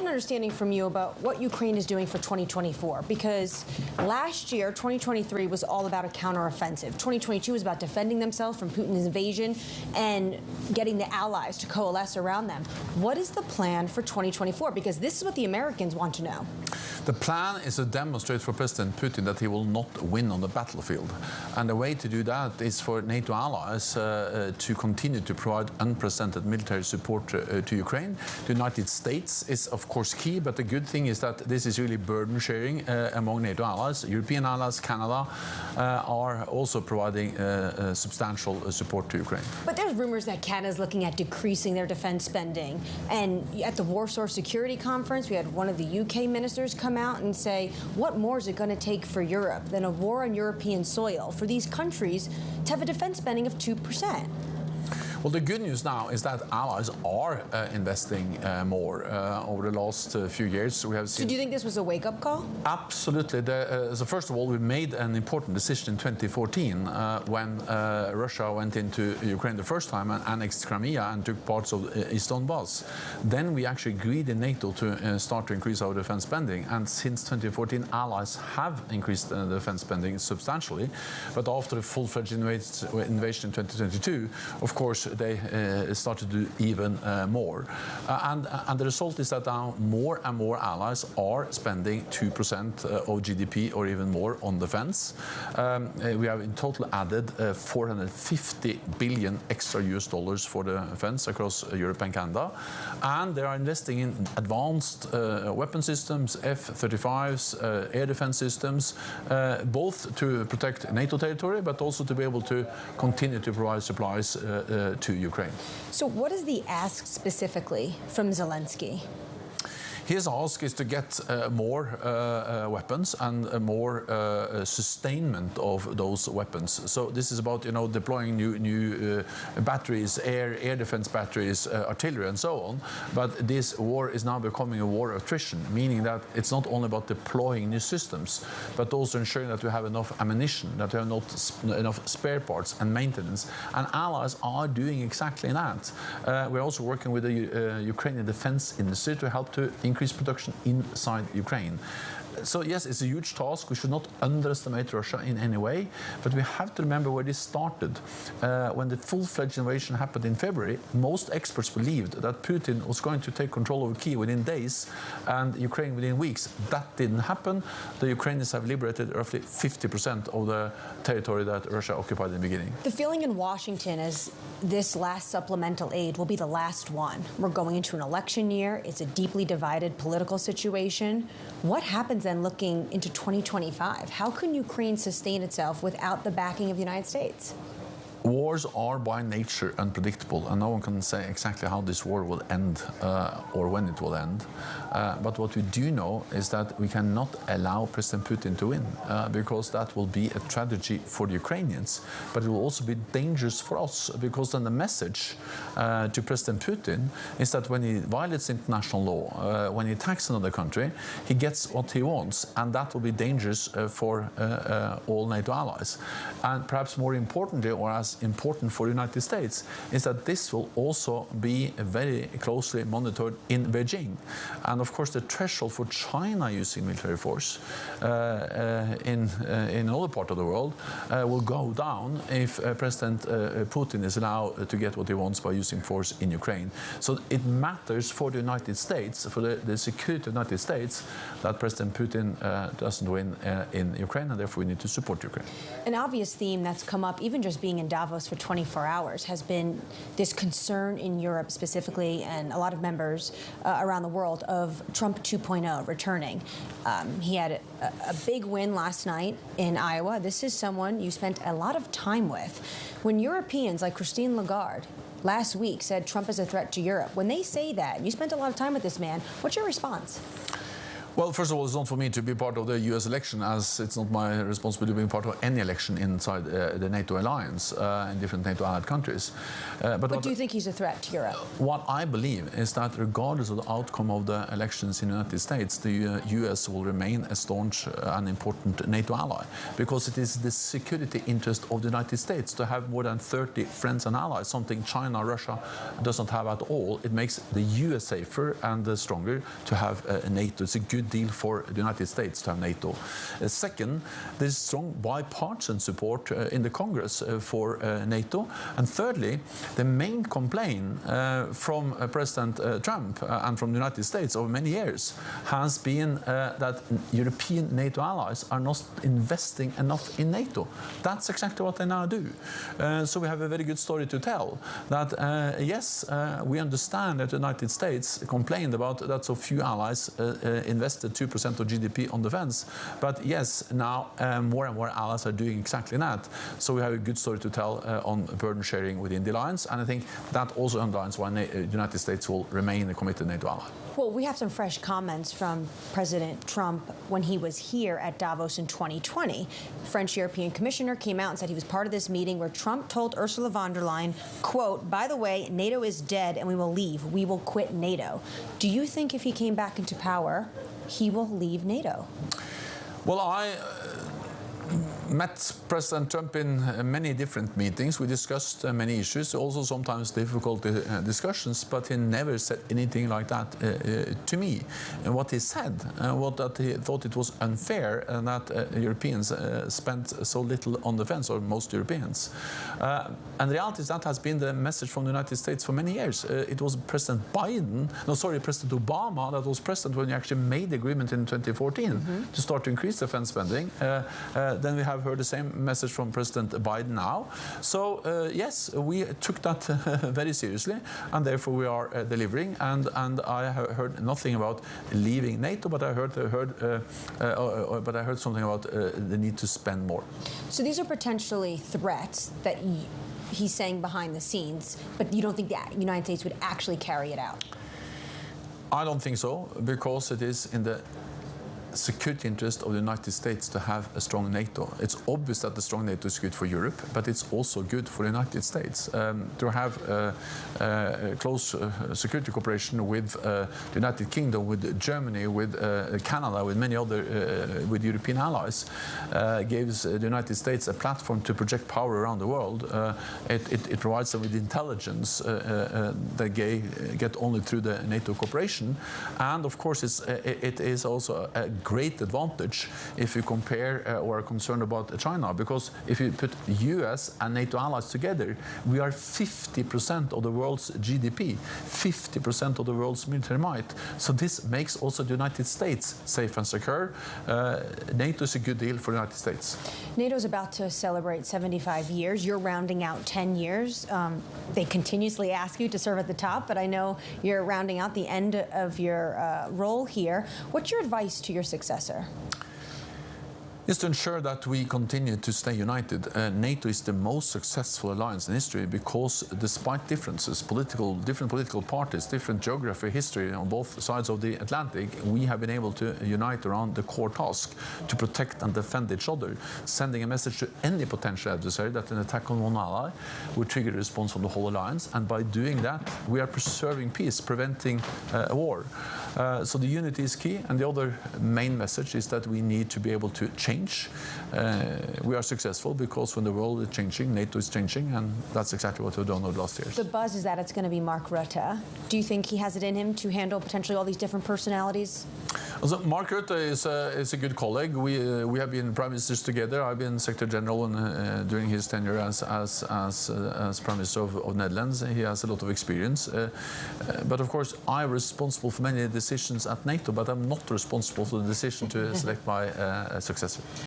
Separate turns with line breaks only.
understanding from you about what Ukraine is doing for 2024, because last year, 2023, was all about a counteroffensive. 2022 was about defending themselves from Putin's invasion and getting the allies to coalesce around them. What is the plan for 2024? Because this is what the Americans want to know.
The plan is to demonstrate for President Putin that he will not win on the battlefield. And the way to do that is for NATO allies to continue to provide unprecedented military support to Ukraine. The United States is, of course, key, but the good thing is that this is really burden sharing among NATO allies. European allies, Canada, are also providing substantial support to Ukraine.
But there's rumors that Canada is looking at decreasing their defense spending. And at the Warsaw Security Conference, we had one of the UK ministers come out and say, what more is it going to take for Europe than a war on European soil for these countries to have a defense spending of 2%?
Well, the good news now is that allies are investing more over the last few years. We have seen.
So do you think this was a wake-up call?
Absolutely. So first of all, we made an important decision in 2014 when Russia went into Ukraine the first time and annexed Crimea and took parts of East Donbass. Then we actually agreed in NATO to start to increase our defense spending. And since 2014, allies have increased defense spending substantially. But after the full-fledged invasion in 2022, of course, they started to do even more. And the result is that now more and more allies are spending 2% of GDP or even more on defense. We have in total added 450 billion extra US dollars for the defense across Europe and Canada. And they are investing in advanced weapon systems, F-35s, air defense systems, both to protect NATO territory, but also to be able to continue to provide supplies to Ukraine.
So what is the ask specifically from Zelensky?
His ask is to get more weapons and more sustainment of those weapons. So this is about, deploying new batteries, air defense batteries, artillery, and so on. But this war is now becoming a war of attrition, meaning that it's not only about deploying new systems, but also ensuring that we have enough ammunition, that we have enough spare parts and maintenance. And allies are doing exactly that. We're also working with the Ukrainian defense industry to help to increase production inside Ukraine. So yes, it's a huge task. We should not underestimate Russia in any way, but we have to remember where this started. When the full-fledged invasion happened in February, most experts believed that Putin was going to take control of Kyiv within days and Ukraine within weeks. That didn't happen. The Ukrainians have liberated roughly 50% of the territory that Russia occupied in the beginning.
The feeling in Washington is this last supplemental aid will be the last one. We're going into an election year. It's a deeply divided political situation. What happens then looking into 2025? How can Ukraine sustain itself without the backing of the United States?
Wars are by nature unpredictable, and no one can say exactly how this war will end or when it will end. But what we do know is that we cannot allow President Putin to win because that will be a tragedy for the Ukrainians, but it will also be dangerous for us because then the message to President Putin is that when he violates international law, when he attacks another country, he gets what he wants, and that will be dangerous for all NATO allies. And perhaps more importantly, or as important for the United States, is that this will also be very closely monitored in Beijing. And of course, the threshold for China using military force in another part of the world will go down if President Putin is allowed to get what he wants by using force in Ukraine. So it matters for the United States, for the security of the United States, that President Putin doesn't win in Ukraine, and therefore we need to support Ukraine.
An obvious theme that's come up, even just being in Davos for 24 hours, has been this concern in Europe specifically, and a lot of members around the world, of Trump 2.0 returning. He had a big win last night in Iowa. This is someone you spent a lot of time with. When Europeans like Christine Lagarde last week said Trump is a threat to Europe, when they say that, you spent a lot of time with this man, what's your response?
Well, first of all, it's not for me to be part of the US election, as it's not my responsibility to be part of any election inside the NATO alliance in different NATO allied countries.
But do you think he's a threat to Europe?
What I believe is that regardless of the outcome of the elections in the United States, the US will remain a staunch and important NATO ally, because it is the security interest of the United States to have more than 30 friends and allies, something China, Russia doesn't have at all. It makes the US safer and stronger to have NATO. It's a good deal for the United States to have NATO. Second, there's strong bipartisan support in the Congress for NATO. And thirdly, the main complaint from President Trump and from the United States over many years has been that European NATO allies are not investing enough in NATO. That's exactly what they now do. So we have a very good story to tell, that yes, we understand that the United States complained about that so few allies invested 2% of GDP on defense. But yes, now more and more allies are doing exactly that. So we have a good story to tell on burden sharing within the alliance. And I think that also underlines why the United States will remain a committed NATO ally.
Well, we have some fresh comments from President Trump when he was here at Davos in 2020. French European Commissioner came out and said he was part of this meeting where Trump told Ursula von der Leyen, quote, "By the way, NATO is dead and we will leave. We will quit NATO." Do you think if he came back into power, he will leave NATO?
Well, I met President Trump in many different meetings. We discussed many issues, also sometimes difficult discussions, but he never said anything like that to me. And what he said was that he thought it was unfair that Europeans spent so little on defense, or most Europeans. And the reality is that has been the message from the United States for many years. It was President President Obama that was president when he actually made the agreement in 2014 to start to increase defense spending. Then we have heard the same message from President Biden now. So yes, we took that very seriously, and therefore we are delivering. And I have heard nothing about leaving NATO, but I heard something about the need to spend more.
So these are potentially threats that he's saying behind the scenes, but you don't think the United States would actually carry it out?
I don't think so, because it is in the security interest of the United States to have a strong NATO. It's obvious that the strong NATO is good for Europe, but it's also good for the United States. To have close security cooperation with the United Kingdom, with Germany, with Canada, with many other with European allies, gives the United States a platform to project power around the world. It provides them with intelligence they get only through the NATO cooperation. And of course, it is also a great advantage if you compare or are concerned about China, because if you put US and NATO allies together, we are 50% of the world's GDP, 50% of the world's military might. So this makes also the United States safe and secure. NATO is a good deal for the United States.
NATO is about to celebrate 75 years. You're rounding out 10 years. They continuously ask you to serve at the top, but I know you're rounding out the end of your role here. What's your advice to your successor?
Is to ensure that we continue to stay united. NATO is the most successful alliance in history because, despite differences, different political parties, different geography, history on both sides of the Atlantic, we have been able to unite around the core task to protect and defend each other, sending a message to any potential adversary that an attack on one ally would trigger a response from the whole alliance. And by doing that, we are preserving peace, preventing a war. So the unity is key, and the other main message is that we need to be able to change. We are successful because when the world is changing, NATO is changing, and that's exactly what we've done over the last years.
The buzz is that it's going to be Mark Rutte. Do you think he has it in him to handle potentially all these different personalities?
Also, Mark Rutte is a good colleague. We have been prime ministers together. I've been Secretary General during his tenure as Prime Minister of Netherlands. He has a lot of experience. But of course, I'm responsible for many decisions at NATO, but I'm not responsible for the decision to select my successor.